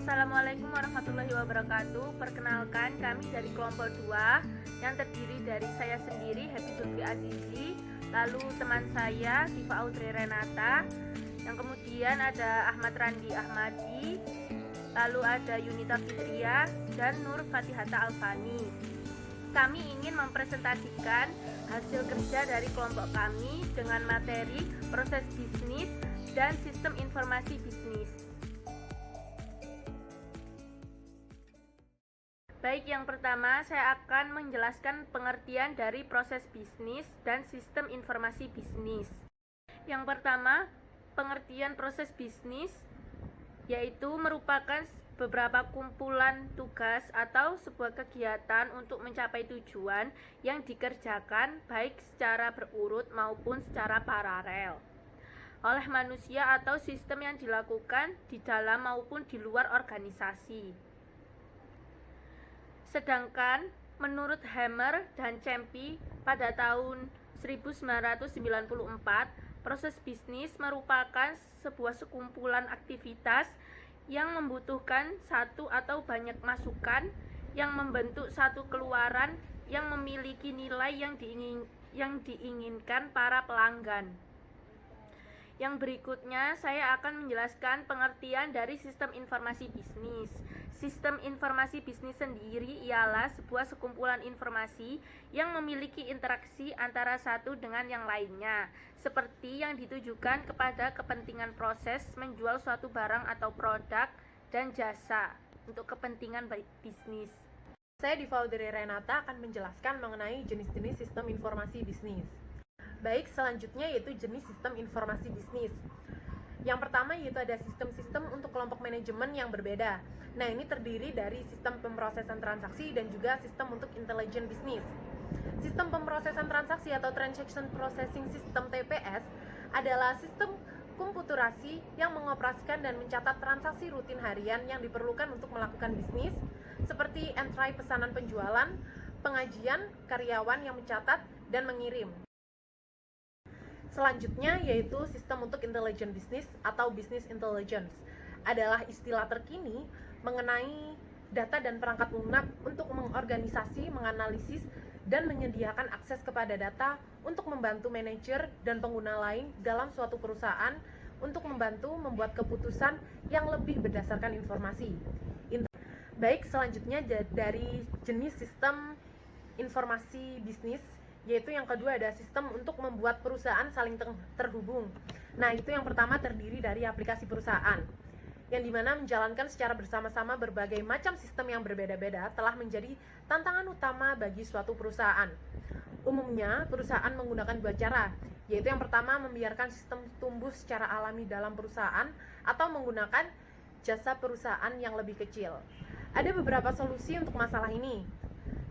Assalamualaikum warahmatullahi wabarakatuh. Perkenalkan, kami dari kelompok 2 yang terdiri dari saya sendiri, Happy Zulfi Azizi, lalu teman saya, Siva Audrey Renata, yang kemudian ada Ahmad Randi Ahmadi, lalu ada Yunita Fitria, dan Nur Fatihata Alfani. Kami ingin mempresentasikan hasil kerja dari kelompok kami dengan materi proses bisnis dan sistem informasi bisnis. Baik, yang pertama saya akan menjelaskan pengertian dari proses bisnis dan sistem informasi bisnis. Yang pertama, pengertian proses bisnis yaitu merupakan beberapa kumpulan tugas atau sebuah kegiatan untuk mencapai tujuan yang dikerjakan baik secara berurut maupun secara paralel oleh manusia atau sistem yang dilakukan di dalam maupun di luar organisasi. Sedangkan menurut Hammer dan Cempey pada tahun 1994, proses bisnis merupakan sebuah sekumpulan aktivitas yang membutuhkan satu atau banyak masukan yang membentuk satu keluaran yang memiliki nilai yang diinginkan para pelanggan. Yang berikutnya saya akan menjelaskan pengertian dari sistem informasi bisnis. Sistem informasi bisnis sendiri ialah sebuah sekumpulan informasi yang memiliki interaksi antara satu dengan yang lainnya, seperti yang ditujukan kepada kepentingan proses menjual suatu barang atau produk dan jasa untuk kepentingan bisnis. Saya Diva Audrey Renata akan menjelaskan mengenai jenis-jenis sistem informasi bisnis. Baik, selanjutnya yaitu jenis sistem informasi bisnis. Yang pertama yaitu ada sistem-sistem untuk kelompok manajemen yang berbeda. Nah, ini terdiri dari sistem pemrosesan transaksi dan juga sistem untuk intelligent business. Sistem pemrosesan transaksi atau Transaction Processing System (TPS) adalah sistem komputerasi yang mengoperasikan dan mencatat transaksi rutin harian yang diperlukan untuk melakukan bisnis, seperti entry pesanan penjualan, pengajian, karyawan yang mencatat dan mengirim. Selanjutnya yaitu sistem untuk intelligent business atau business intelligence, adalah istilah terkini mengenai data dan perangkat lunak untuk mengorganisasi, menganalisis, dan menyediakan akses kepada data untuk membantu manajer dan pengguna lain dalam suatu perusahaan untuk membantu membuat keputusan yang lebih berdasarkan informasi. Baik, selanjutnya dari jenis sistem informasi bisnis, yaitu yang kedua ada sistem untuk membuat perusahaan saling terhubung. Nah, itu yang pertama terdiri dari aplikasi perusahaan, yang dimana menjalankan secara bersama-sama berbagai macam sistem yang berbeda-beda telah menjadi tantangan utama bagi suatu perusahaan. Umumnya, perusahaan menggunakan dua cara, yaitu yang pertama membiarkan sistem tumbuh secara alami dalam perusahaan atau menggunakan jasa perusahaan yang lebih kecil. Ada beberapa solusi untuk masalah ini.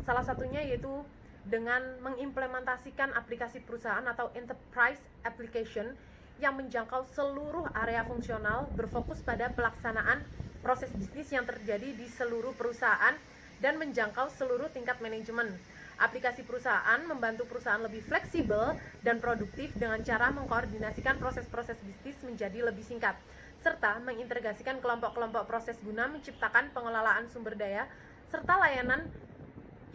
Salah satunya yaitu dengan mengimplementasikan aplikasi perusahaan atau enterprise application yang menjangkau seluruh area fungsional, berfokus pada pelaksanaan proses bisnis yang terjadi di seluruh perusahaan dan menjangkau seluruh tingkat manajemen. Aplikasi perusahaan membantu perusahaan lebih fleksibel dan produktif dengan cara mengkoordinasikan proses-proses bisnis menjadi lebih singkat, serta mengintegrasikan kelompok-kelompok proses guna menciptakan pengelolaan sumber daya serta layanan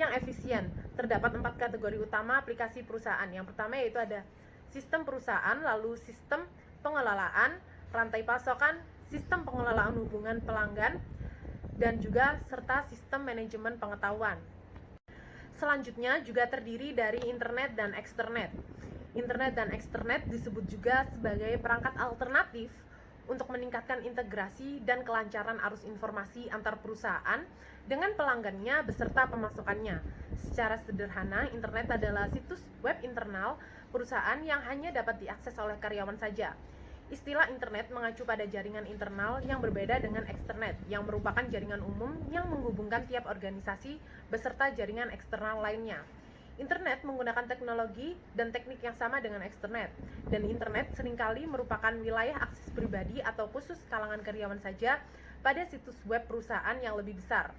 yang efisien. Terdapat 4 kategori utama aplikasi perusahaan. Yang pertama yaitu ada sistem perusahaan, lalu sistem pengelolaan, rantai pasokan, sistem pengelolaan hubungan pelanggan, dan juga serta sistem manajemen pengetahuan. Selanjutnya juga terdiri dari internet dan eksternet. Internet dan eksternet disebut juga sebagai perangkat alternatif untuk meningkatkan integrasi dan kelancaran arus informasi antar perusahaan dengan pelanggannya beserta pemasukannya. Secara sederhana, internet adalah situs web internal perusahaan yang hanya dapat diakses oleh karyawan saja. Istilah internet mengacu pada jaringan internal yang berbeda dengan eksternet, yang merupakan jaringan umum yang menghubungkan tiap organisasi beserta jaringan eksternal lainnya. Internet menggunakan teknologi dan teknik yang sama dengan eksternet, dan internet seringkali merupakan wilayah akses pribadi atau khusus kalangan karyawan saja pada situs web perusahaan yang lebih besar.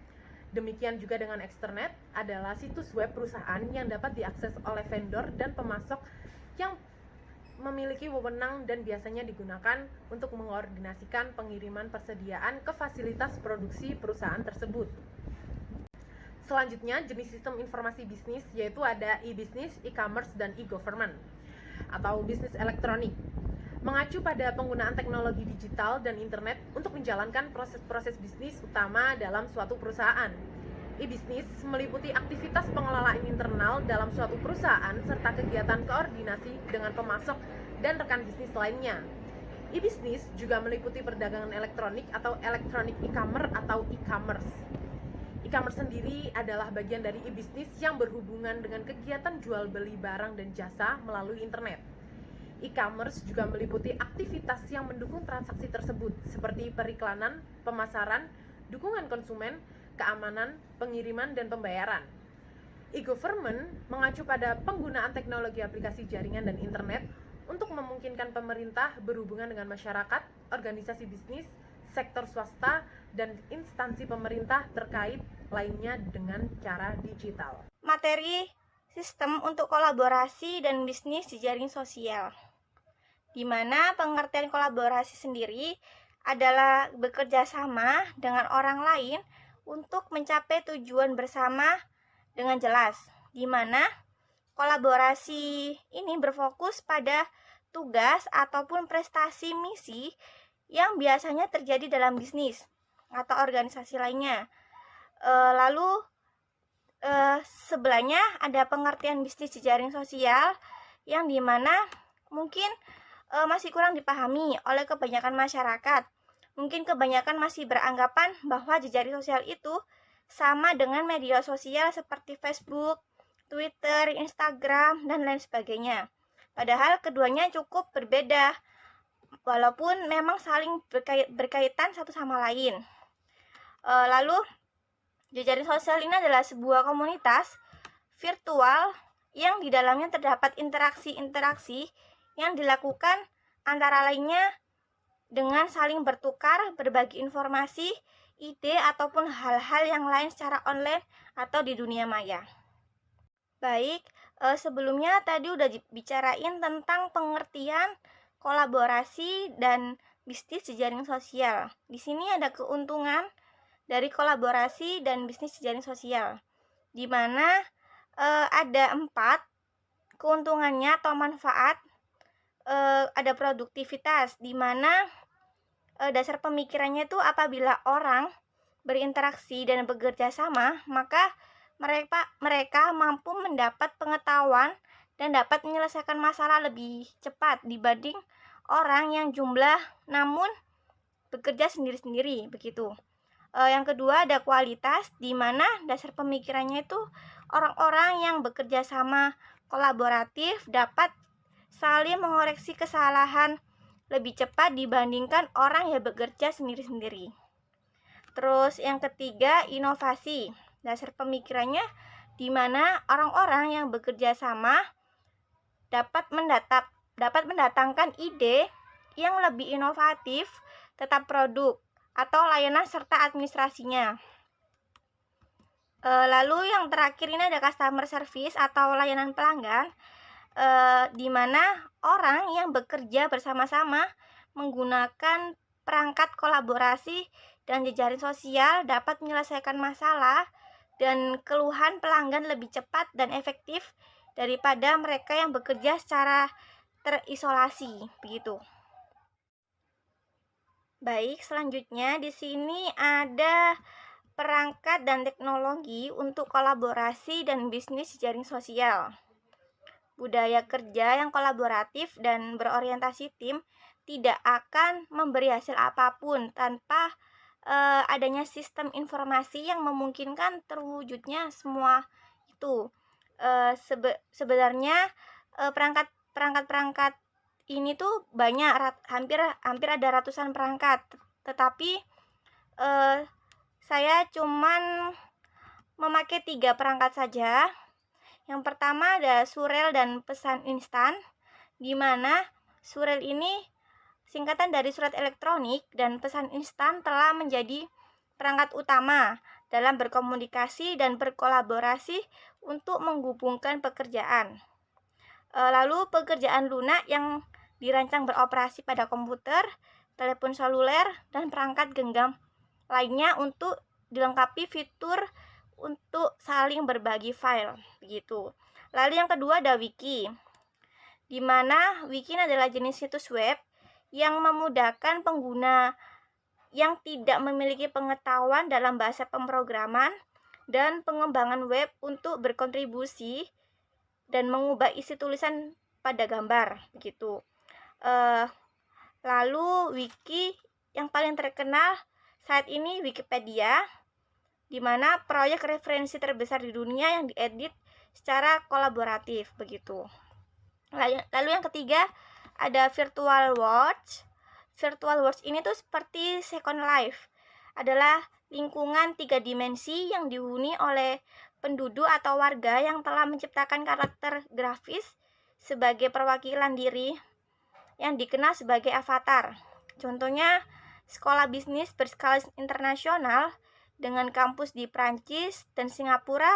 Demikian juga dengan eksternet adalah situs web perusahaan yang dapat diakses oleh vendor dan pemasok yang memiliki wewenang dan biasanya digunakan untuk mengkoordinasikan pengiriman persediaan ke fasilitas produksi perusahaan tersebut. Selanjutnya, jenis sistem informasi bisnis yaitu ada e-business, e-commerce, dan e-government atau bisnis elektronik. Mengacu pada penggunaan teknologi digital dan internet untuk menjalankan proses-proses bisnis utama dalam suatu perusahaan. E-business meliputi aktivitas pengelolaan internal dalam suatu perusahaan serta kegiatan koordinasi dengan pemasok dan rekan bisnis lainnya. E-business juga meliputi perdagangan elektronik atau electronic e-commerce atau e-commerce. E-commerce sendiri adalah bagian dari e-business yang berhubungan dengan kegiatan jual beli barang dan jasa melalui internet. E-commerce juga meliputi aktivitas yang mendukung transaksi tersebut seperti periklanan, pemasaran, dukungan konsumen, keamanan, pengiriman, dan pembayaran. E-government mengacu pada penggunaan teknologi aplikasi jaringan dan internet untuk memungkinkan pemerintah berhubungan dengan masyarakat, organisasi bisnis, sektor swasta, dan instansi pemerintah terkait lainnya dengan cara digital. Materi sistem untuk kolaborasi dan bisnis di jaring sosial, di mana pengertian kolaborasi sendiri adalah bekerja sama dengan orang lain untuk mencapai tujuan bersama dengan jelas, di mana kolaborasi ini berfokus pada tugas ataupun prestasi misi yang biasanya terjadi dalam bisnis atau organisasi lainnya. Sebelahnya ada pengertian bisnis di jaring sosial yang dimana mungkin masih kurang dipahami oleh kebanyakan masyarakat. Mungkin kebanyakan masih beranggapan bahwa jejaring sosial itu sama dengan media sosial seperti Facebook, Twitter, Instagram, dan lain sebagainya. Padahal keduanya cukup berbeda, walaupun memang saling berkaitan satu sama lain. Lalu, jejaring sosial ini adalah sebuah komunitas virtual yang di dalamnya terdapat interaksi-interaksi yang dilakukan antara lainnya dengan saling bertukar, berbagi informasi, ide, ataupun hal-hal yang lain secara online atau di dunia maya. Baik, sebelumnya tadi udah bicarain tentang pengertian kolaborasi dan bisnis jejaring sosial. Di sini ada keuntungan dari kolaborasi dan bisnis jejaring sosial, di mana ada 4 keuntungannya atau manfaat. Ada produktivitas, di mana dasar pemikirannya itu apabila orang berinteraksi dan bekerja sama, maka mereka mampu mendapat pengetahuan dan dapat menyelesaikan masalah lebih cepat dibanding orang yang jumlah namun bekerja sendiri-sendiri begitu. Yang kedua ada kualitas, di mana dasar pemikirannya itu orang-orang yang bekerja sama kolaboratif dapat saling mengoreksi kesalahan lebih cepat dibandingkan orang yang bekerja sendiri-sendiri. Terus yang ketiga, inovasi. Dasar pemikirannya di mana orang-orang yang bekerja sama dapat mendatangkan ide yang lebih inovatif tetap produk atau layanan serta administrasinya. Lalu yang terakhir ini ada customer service atau layanan pelanggan, di mana orang yang bekerja bersama-sama menggunakan perangkat kolaborasi dan jejaring sosial dapat menyelesaikan masalah dan keluhan pelanggan lebih cepat dan efektif daripada mereka yang bekerja secara terisolasi begitu. Baik, selanjutnya di sini ada perangkat dan teknologi untuk kolaborasi dan bisnis jejaring sosial. Budaya kerja yang kolaboratif dan berorientasi tim tidak akan memberi hasil apapun tanpa adanya sistem informasi yang memungkinkan terwujudnya semua itu. Sebenarnya perangkat ini tuh banyak, hampir ada ratusan perangkat, tetapi saya cuman memakai 3 perangkat saja. Yang pertama ada surel dan pesan instan, di mana surel ini singkatan dari surat elektronik dan pesan instan telah menjadi perangkat utama dalam berkomunikasi dan berkolaborasi untuk menghubungkan pekerjaan. Lalu pekerjaan lunak yang dirancang beroperasi pada komputer, telepon seluler, dan perangkat genggam lainnya untuk dilengkapi fitur untuk saling berbagi file begitu. Lalu yang kedua ada wiki, di mana wiki adalah jenis situs web yang memudahkan pengguna yang tidak memiliki pengetahuan dalam bahasa pemrograman dan pengembangan web untuk berkontribusi dan mengubah isi tulisan pada gambar begitu. Lalu wiki yang paling terkenal saat ini Wikipedia, di mana proyek referensi terbesar di dunia yang diedit secara kolaboratif begitu. Lalu yang ketiga ada virtual worlds. Virtual worlds ini tuh seperti Second Life, adalah lingkungan 3 dimensi yang dihuni oleh penduduk atau warga yang telah menciptakan karakter grafis sebagai perwakilan diri yang dikenal sebagai avatar. Contohnya sekolah bisnis berskala internasional dengan kampus di Prancis dan Singapura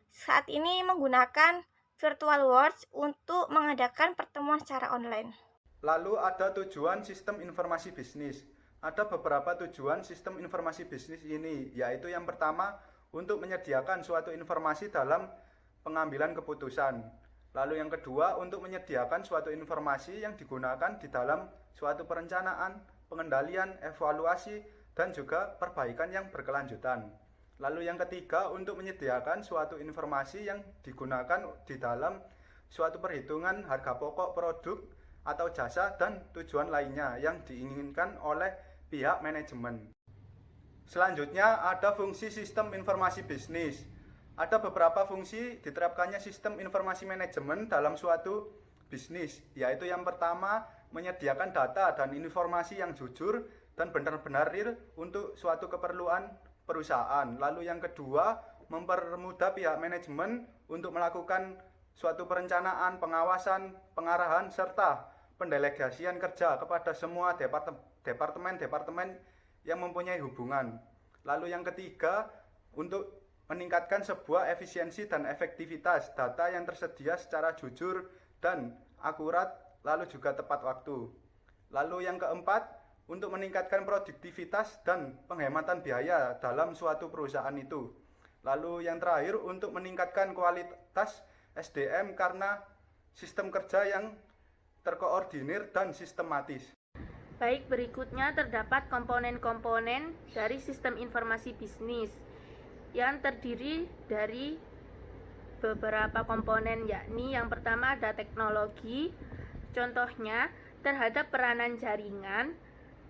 saat ini menggunakan virtual worlds untuk mengadakan pertemuan secara online. Lalu ada tujuan sistem informasi bisnis. Ada beberapa tujuan sistem informasi bisnis ini, yaitu yang pertama untuk menyediakan suatu informasi dalam pengambilan keputusan. Lalu yang kedua untuk menyediakan suatu informasi yang digunakan di dalam suatu perencanaan, pengendalian, evaluasi, dan juga perbaikan yang berkelanjutan. Lalu yang ketiga untuk menyediakan suatu informasi yang digunakan di dalam suatu perhitungan harga pokok produk atau jasa dan tujuan lainnya yang diinginkan oleh pihak manajemen. Selanjutnya ada fungsi sistem informasi bisnis. Ada beberapa fungsi diterapkannya sistem informasi manajemen dalam suatu bisnis, yaitu yang pertama menyediakan data dan informasi yang jujur dan benar-benar real untuk suatu keperluan perusahaan. Lalu yang kedua, mempermudah pihak manajemen untuk melakukan suatu perencanaan, pengawasan, pengarahan, serta pendelegasian kerja kepada semua departemen-departemen yang mempunyai hubungan. Lalu yang ketiga, untuk meningkatkan sebuah efisiensi dan efektivitas data yang tersedia secara jujur dan akurat, lalu juga tepat waktu. Lalu yang keempat, untuk meningkatkan produktivitas dan penghematan biaya dalam suatu perusahaan itu. Lalu yang terakhir, untuk meningkatkan kualitas SDM karena sistem kerja yang terkoordinir dan sistematis. Baik, berikutnya terdapat komponen-komponen dari sistem informasi bisnis yang terdiri dari beberapa komponen, yakni yang pertama ada teknologi, contohnya terhadap peranan jaringan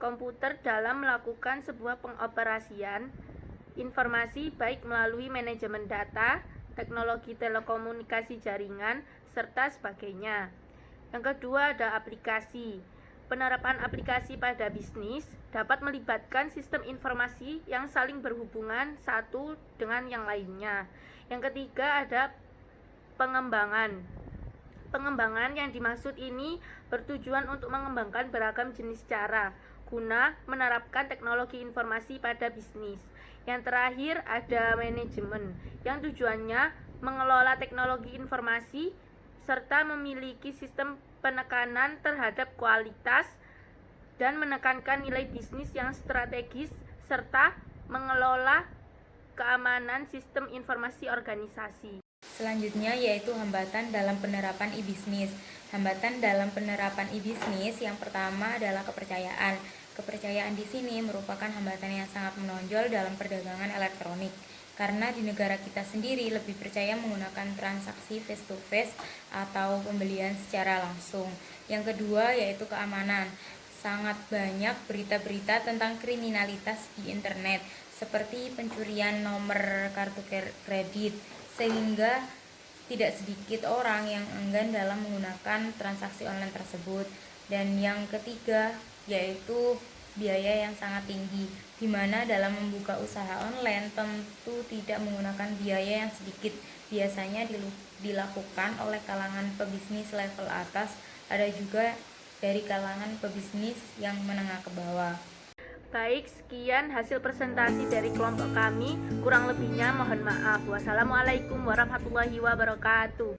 komputer dalam melakukan sebuah pengoperasian informasi baik melalui manajemen data, teknologi telekomunikasi jaringan, serta sebagainya. Yang kedua ada aplikasi. Penerapan aplikasi pada bisnis dapat melibatkan sistem informasi yang saling berhubungan satu dengan yang lainnya. Yang ketiga ada pengembangan. Pengembangan yang dimaksud ini bertujuan untuk mengembangkan beragam jenis cara guna menerapkan teknologi informasi pada bisnis. Yang terakhir ada manajemen, yang tujuannya mengelola teknologi informasi serta memiliki sistem penekanan terhadap kualitas dan menekankan nilai bisnis yang strategis serta mengelola keamanan sistem informasi organisasi. Selanjutnya yaitu hambatan dalam penerapan e-bisnis. Hambatan dalam penerapan e-bisnis yang pertama adalah kepercayaan. Kepercayaan di sini merupakan hambatan yang sangat menonjol dalam perdagangan elektronik. Karena di negara kita sendiri lebih percaya menggunakan transaksi face to face atau pembelian secara langsung. Yang kedua yaitu keamanan. Sangat banyak berita-berita tentang kriminalitas di internet seperti pencurian nomor kartu kredit, sehingga tidak sedikit orang yang enggan dalam menggunakan transaksi online tersebut. Dan yang ketiga yaitu biaya yang sangat tinggi, di mana dalam membuka usaha online tentu tidak menggunakan biaya yang sedikit. Biasanya dilakukan oleh kalangan pebisnis level atas, ada juga dari kalangan pebisnis yang menengah ke bawah. Baik, sekian hasil presentasi dari kelompok kami. Kurang lebihnya mohon maaf. Wassalamualaikum warahmatullahi wabarakatuh.